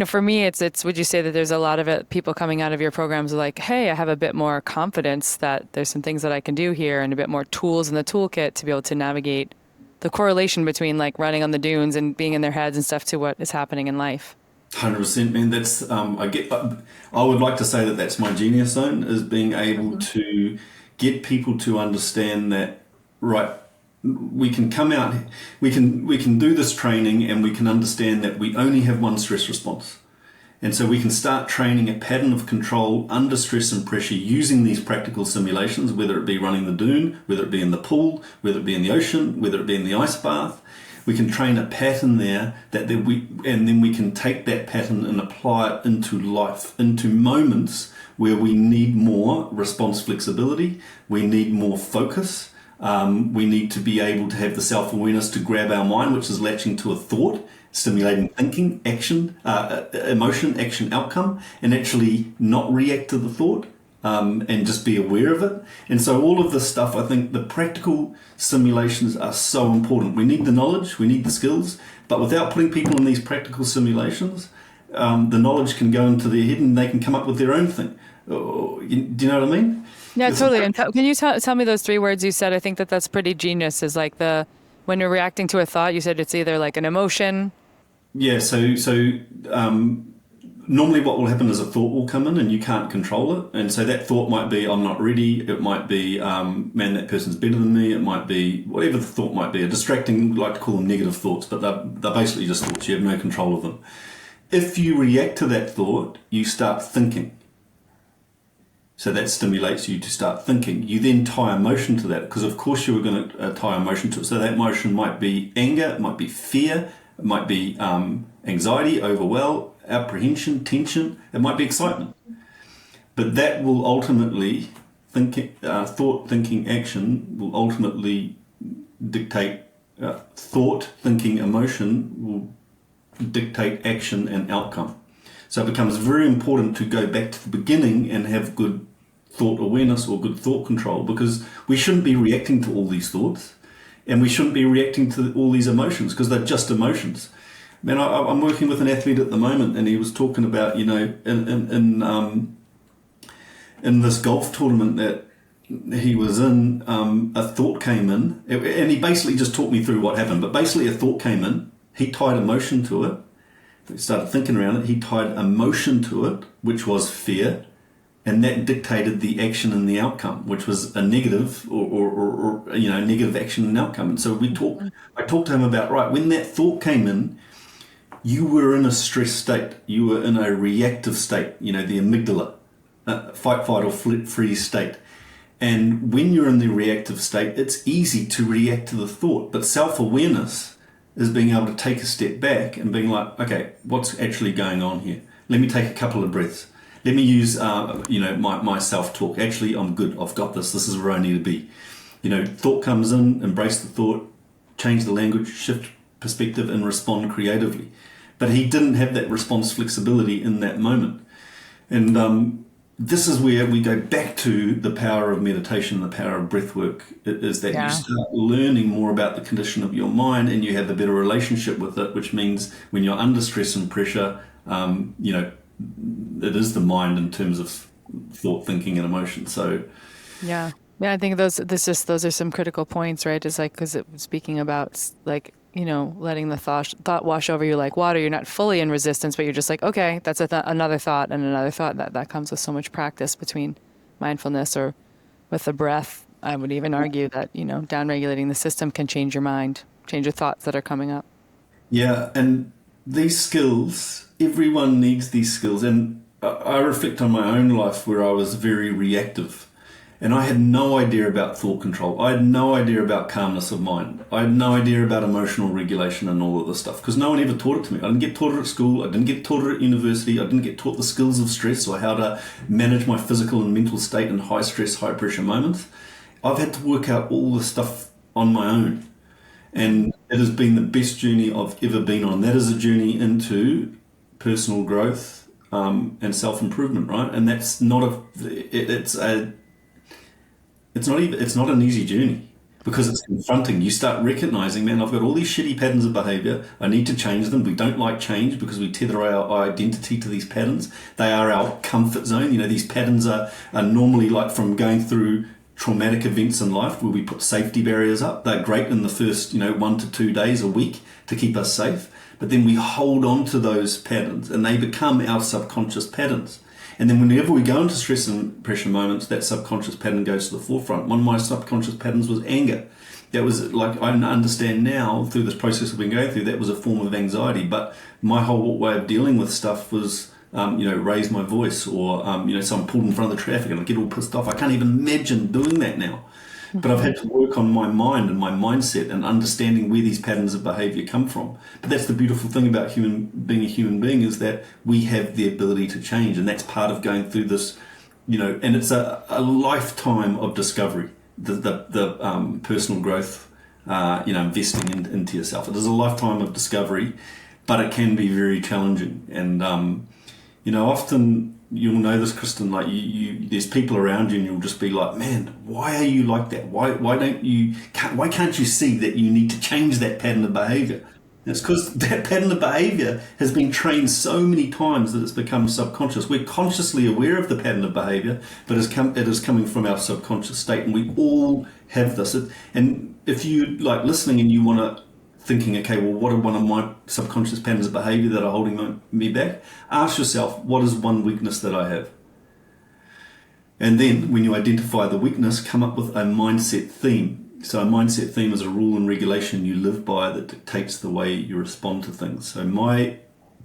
for me, it's, would you say that there's a lot of it, people coming out of your programs like, hey, I have a bit more confidence that there's some things that I can do here and a bit more tools in the toolkit to be able to navigate the correlation between like running on the dunes and being in their heads and stuff to what is happening in life? 100%, man. That's, I would like to say that that's my genius zone, is being able to get people to understand that, right, we can come out, we can do this training and we can understand that we only have one stress response. And so we can start training a pattern of control under stress and pressure using these practical simulations, whether it be running the dune, whether it be in the pool, whether it be in the ocean, whether it be in the ice bath. We can train a pattern there and then we can take that pattern and apply it into life, into moments where we need more response flexibility, we need more focus. We need to be able to have the self-awareness to grab our mind, which is latching to a thought, stimulating thinking, action, emotion, action, outcome, and actually not react to the thought, and just be aware of it. And so all of this stuff, I think the practical simulations are so important. We need the knowledge, we need the skills, but without putting people in these practical simulations, the knowledge can go into their head and they can come up with their own thing. Do you know what I mean? Yeah, totally. And can you tell me those 3 words you said? I think that's pretty genius, is like when you're reacting to a thought, you said it's either like an emotion. Yeah. So normally what will happen is a thought will come in and you can't control it. And so that thought might be, I'm not ready. It might be, man, that person's better than me. It might be whatever the thought might be, a distracting, like to call them negative thoughts, but they're basically just thoughts. You have no control of them. If you react to that thought, you start thinking. So that stimulates you to start thinking. You then tie emotion to that, because of course you were going to tie emotion to it. So that emotion might be anger, it might be fear, it might be anxiety, overwhelm, apprehension, tension, it might be excitement. But that will ultimately, thought, thinking, action will ultimately dictate thought, thinking, emotion will dictate action and outcome. So it becomes very important to go back to the beginning and have good thought awareness or good thought control, because we shouldn't be reacting to all these thoughts and we shouldn't be reacting to all these emotions, because they're just emotions. Man, I'm working with an athlete at the moment and he was talking about, in this golf tournament that he was in, a thought came in, and he basically just talked me through what happened. But basically, a thought came in. He tied emotion to it. He started thinking around it. He tied emotion to it, which was fear, and that dictated the action and the outcome, which was a negative or negative action and outcome. And so I talked to him about, right, when that thought came in, you were in a stress state. You were in a reactive state, the amygdala, fight, flight, or freeze state. And when you're in the reactive state, it's easy to react to the thought. But self-awareness is being able to take a step back and being like, okay, what's actually going on here? Let me take a couple of breaths. Let me use, my self-talk. Actually, I'm good. I've got this. This is where I need to be. Thought comes in, embrace the thought, change the language, shift perspective, and respond creatively. But he didn't have that response flexibility in that moment. And this is where we go back to the power of meditation, the power of breathwork, is that you start learning more about the condition of your mind and you have a better relationship with it, which means when you're under stress and pressure, it is the mind in terms of thought, thinking, and emotion. So, yeah, I think those are some critical points, right? It's like, because speaking about letting the thought wash over you like water. You're not fully in resistance, but you're just like, okay, that's another thought and another thought. That comes with so much practice between mindfulness or with the breath. I would even argue that down-regulating the system can change your mind, change your thoughts that are coming up. Yeah, and these skills, everyone needs these skills. And I reflect on my own life where I was very reactive. And I had no idea about thought control. I had no idea about calmness of mind. I had no idea about emotional regulation and all of this stuff because no one ever taught it to me. I didn't get taught it at school. I didn't get taught it at university. I didn't get taught the skills of stress or how to manage my physical and mental state in high stress, high pressure moments. I've had to work out all this stuff on my own. And it has been the best journey I've ever been on. That is a journey into personal growth and self-improvement, right? And that's not it's not an easy journey because it's confronting. You start recognizing, man, I've got all these shitty patterns of behavior. I need to change them. We don't like change because we tether our identity to these patterns. They are our comfort zone. These patterns are normally like from going through traumatic events in life where we put safety barriers up. They're great in the first, 1 to 2 days a week to keep us safe. But then we hold on to those patterns and they become our subconscious patterns. And then whenever we go into stress and pressure moments, that subconscious pattern goes to the forefront. One of my subconscious patterns was anger. That was like, I understand now through this process I've been going through, that was a form of anxiety. But my whole way of dealing with stuff was, raise my voice or, so I'm pulled in front of the traffic and I get all pissed off. I can't even imagine doing that now. But I've had to work on my mind and my mindset and understanding where these patterns of behavior come from. But that's the beautiful thing about being a human being is that we have the ability to change. And that's part of going through this, and it's a lifetime of discovery, the personal growth, investing into yourself. It is a lifetime of discovery, but it can be very challenging. And, often you'll know this, Kristin, like there's people around you and you'll just be like, man, why are you like that? Why can't you see that you need to change that pattern of behavior? And it's because that pattern of behavior has been trained so many times that it's become subconscious. We're consciously aware of the pattern of behavior, but it is coming from our subconscious state, and we all have this. And if you like listening and you want to thinking, okay, well, what are one of my subconscious patterns of behavior that are holding me back? Ask yourself, what is one weakness that I have? And then when you identify the weakness, come up with a mindset theme. So a mindset theme is a rule and regulation you live by that dictates the way you respond to things. So my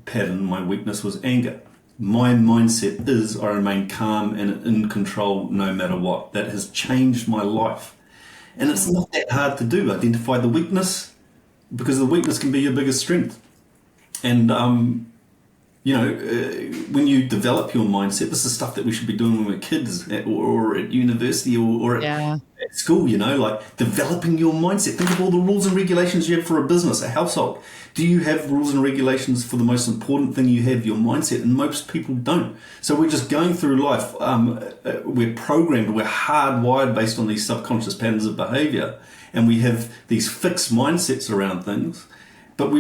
pattern, my weakness was anger. My mindset is I remain calm and in control no matter what. That has changed my life. And it's not that hard to do. Identify the weakness, because the weakness can be your biggest strength. And, when you develop your mindset, this is stuff that we should be doing when we're kids or at university or at school, like developing your mindset. Think of all the rules and regulations you have for a business, a household. Do you have rules and regulations for the most important thing you have, your mindset? And most people don't. So we're just going through life. We're programmed, we're hardwired based on these subconscious patterns of behavior. And we have these fixed mindsets around things. But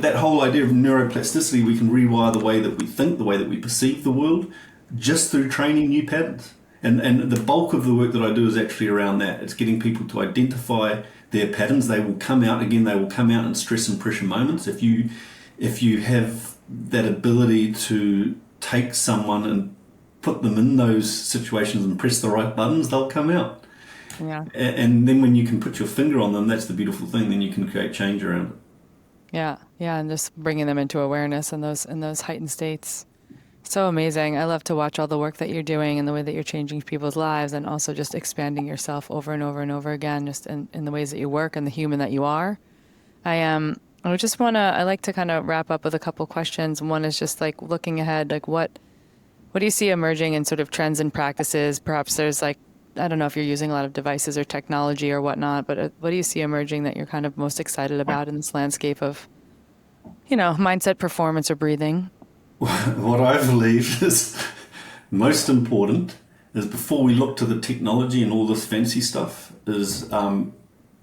that whole idea of neuroplasticity, we can rewire the way that we think, the way that we perceive the world, just through training new patterns. And the bulk of the work that I do is actually around that. It's getting people to identify their patterns. They will come out again. They will come out in stress and pressure moments. If you have that ability to take someone and put them in those situations and press the right buttons, they'll come out. Yeah. And then when you can put your finger on them, that's the beautiful thing. Then you can create change around it. Yeah. Yeah. And just bringing them into awareness in those heightened states. So amazing. I love to watch all the work that you're doing and the way that you're changing people's lives, and also just expanding yourself over and over and over again, just in the ways that you work and the human that you are. I like to kind of wrap up with a couple questions. One is just like looking ahead, like what do you see emerging in sort of trends and practices? Perhaps there's like, I don't know if you're using a lot of devices or technology or whatnot, but what do you see emerging that you're kind of most excited about in this landscape of, mindset, performance, or breathing? What I believe is most important is, before we look to the technology and all this fancy stuff, is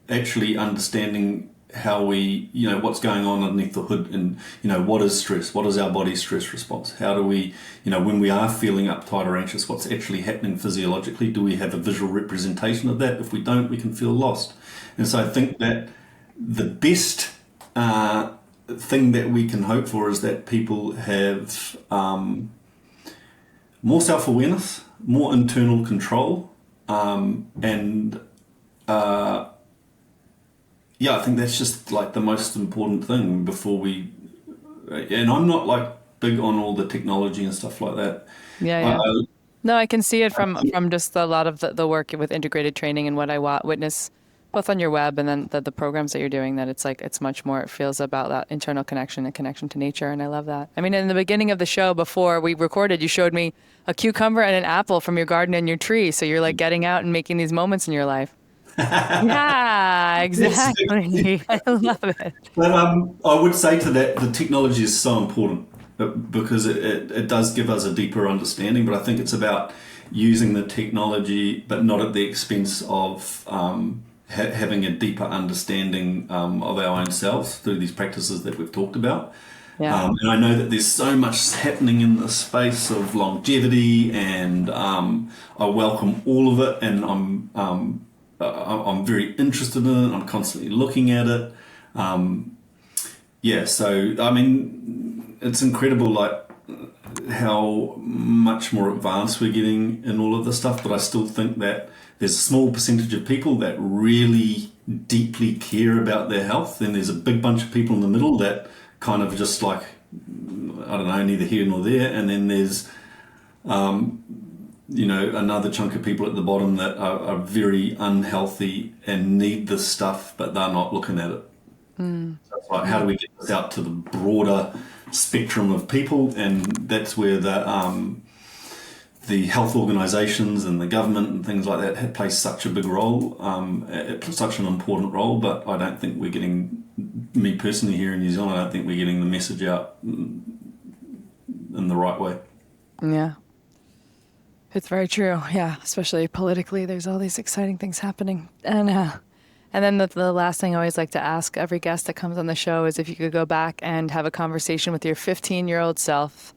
actually understanding how we, what's going on underneath the hood, and, what is stress? What is our body's stress response? How do we, when we are feeling uptight or anxious, what's actually happening physiologically? Do we have a visual representation of that? If we don't, we can feel lost. And so I think that the best thing that we can hope for is that people have more self-awareness, more internal control, and I think that's just like the most important thing before we. And I'm not like big on all the technology and stuff like that. Yeah. No, I can see it from just a lot of the work with integrated training and what I witness both on your web and then the programs that you're doing, that it's much more, it feels about that internal connection and connection to nature. And I love that. I mean, in the beginning of the show, before we recorded, you showed me a cucumber and an apple from your garden and your tree. So you're like getting out and making these moments in your life. Yeah, exactly. I love it. But I would say to that, the technology is so important because it does give us a deeper understanding. But I think it's about using the technology, but not at the expense of having a deeper understanding of our own selves through these practices that we've talked about. Yeah. And I know that there's so much happening in the space of longevity, and I welcome all of it, and I'm very interested in it. I'm constantly looking at it. So I mean, it's incredible, like how much more advanced we're getting in all of this stuff. But I still think that there's a small percentage of people that really deeply care about their health. Then there's a big bunch of people in the middle that kind of just like, I don't know, neither here nor there. And then there's another chunk of people at the bottom that are very unhealthy and need this stuff, but they're not looking at it. So it's like, how do we get this out to the broader spectrum of people? And that's where the health organisations and the government and things like that play such a big role, such an important role. But I don't think we're getting, me personally here in New Zealand, I don't think we're getting the message out in the right way. Yeah. It's very true. Yeah, especially politically, there's all these exciting things happening. And then the last thing I always like to ask every guest that comes on the show is if you could go back and have a conversation with your 15-year-old self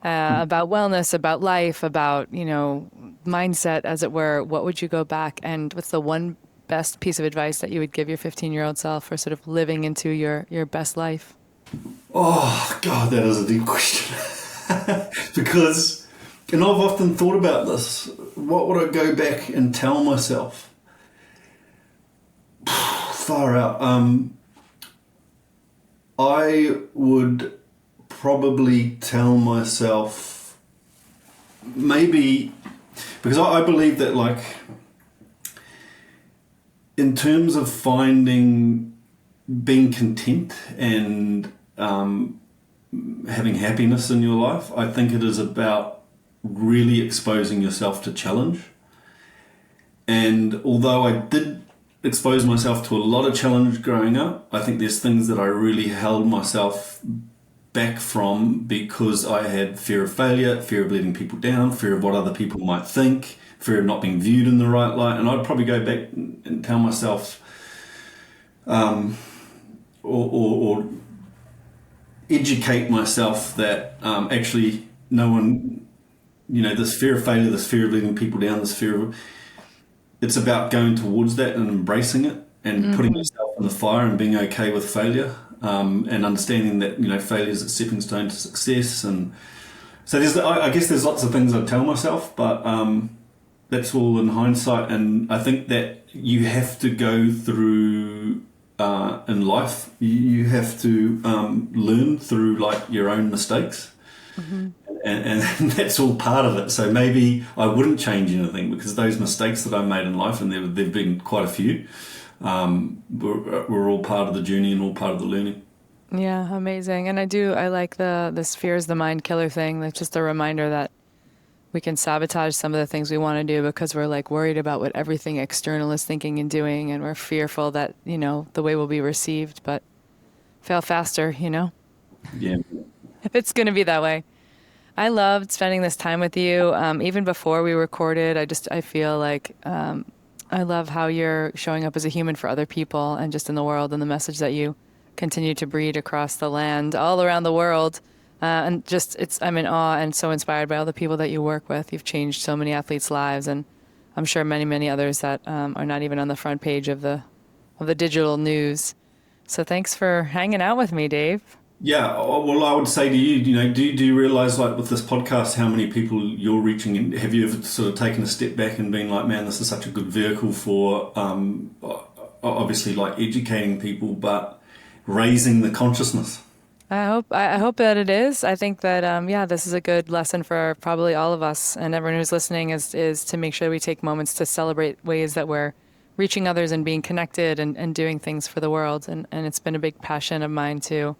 about wellness, about life, about, mindset, as it were, what would you go back and what's the one best piece of advice that you would give your 15-year-old self for sort of living into your best life? Oh, God, that is a deep question. Because, and I've often thought about this, what would I go back and tell myself? Far out. I would probably tell myself, maybe, because I believe that, like, in terms of being content and having happiness in your life, I think it is about really exposing yourself to challenge. And although I did expose myself to a lot of challenge growing up, I think there's things that I really held myself back from because I had fear of failure, fear of letting people down, fear of what other people might think, fear of not being viewed in the right light. And I'd probably go back and tell myself, or educate myself that actually no one this fear of failure, this fear of letting people down, this fear of, it's about going towards that and embracing it and putting yourself in the fire and being okay with failure, and understanding that, failure is a stepping stone to success. And so I guess there's lots of things I tell myself, but that's all in hindsight. And I think that you have to go through in life, you have to learn through like your own mistakes. And that's all part of it. So maybe I wouldn't change anything, because those mistakes that I made in life, and there've been quite a few, were all part of the journey and all part of the learning. Yeah, amazing. And I like this fear is the mind killer thing. That's just a reminder that we can sabotage some of the things we want to do because we're like worried about what everything external is thinking and doing, and we're fearful that, the way we'll be received. But fail faster, Yeah. if it's going to be that way. I loved spending this time with you. Even before we recorded, I feel like I love how you're showing up as a human for other people and just in the world, and the message that you continue to breed across the land, all around the world. And just I'm in awe and so inspired by all the people that you work with. You've changed so many athletes' lives, and I'm sure many, many others that are not even on the front page of the digital news. So thanks for hanging out with me, Dave. Yeah, well, I would say to you, do you realize, like, with this podcast, how many people you're reaching? And have you ever sort of taken a step back and been like, man, this is such a good vehicle for, obviously, like, educating people, but raising the consciousness? I hope that it is. I think that, this is a good lesson for probably all of us and everyone who's listening is to make sure we take moments to celebrate ways that we're reaching others and being connected and doing things for the world. And it's been a big passion of mine to,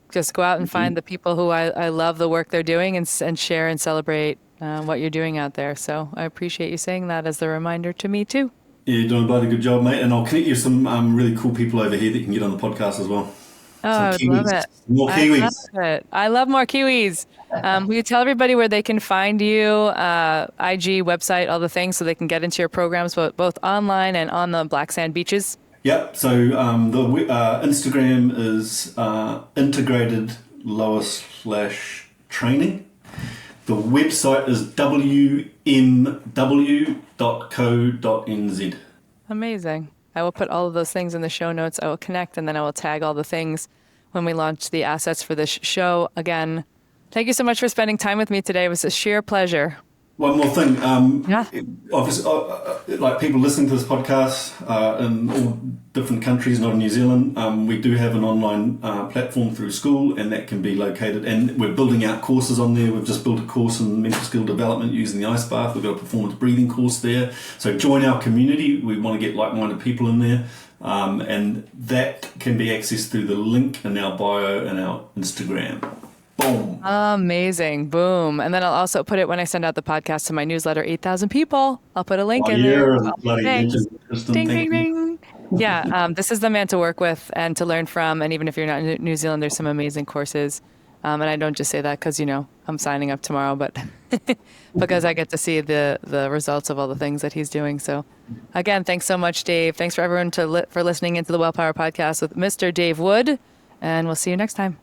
just go out and find the people who I love the work they're doing and share and celebrate what you're doing out there. So I appreciate you saying that as the reminder to me too. Yeah, you're doing a bloody good job, mate. And I'll connect you with some really cool people over here that you can get on the podcast as well. Oh, I would love it. More Kiwis. I love it. I love more Kiwis. Will you tell everybody where they can find you, IG, website, all the things, so they can get into your programs, both online and on the black sand beaches? Yep. So the Instagram is integrated /training. The website is wmw.co.nz. Amazing. I will put all of those things in the show notes. I will connect, and then I will tag all the things when we launch the assets for this show. Again, thank you so much for spending time with me today. It was a sheer pleasure. One more thing. Obviously, like people listening to this podcast in all different countries, not in New Zealand, we do have an online platform through school, and that can be located. And we're building out courses on there. We've just built a course in mental skill development using the ice bath. We've got a performance breathing course there. So join our community. We want to get like-minded people in there. And that can be accessed through the link in our bio and our Instagram. Boom. Amazing. Boom. And then I'll also put it when I send out the podcast to my newsletter, 8,000 people. I'll put a link in there. Ding, ding, ding. Yeah. This is the man to work with and to learn from. And even if you're not in New Zealand, there's some amazing courses. And I don't just say that because, I'm signing up tomorrow, but because I get to see the results of all the things that he's doing. So again, thanks so much, Dave. Thanks for everyone for listening into the Well Power Podcast with Mr. Dave Wood. And we'll see you next time.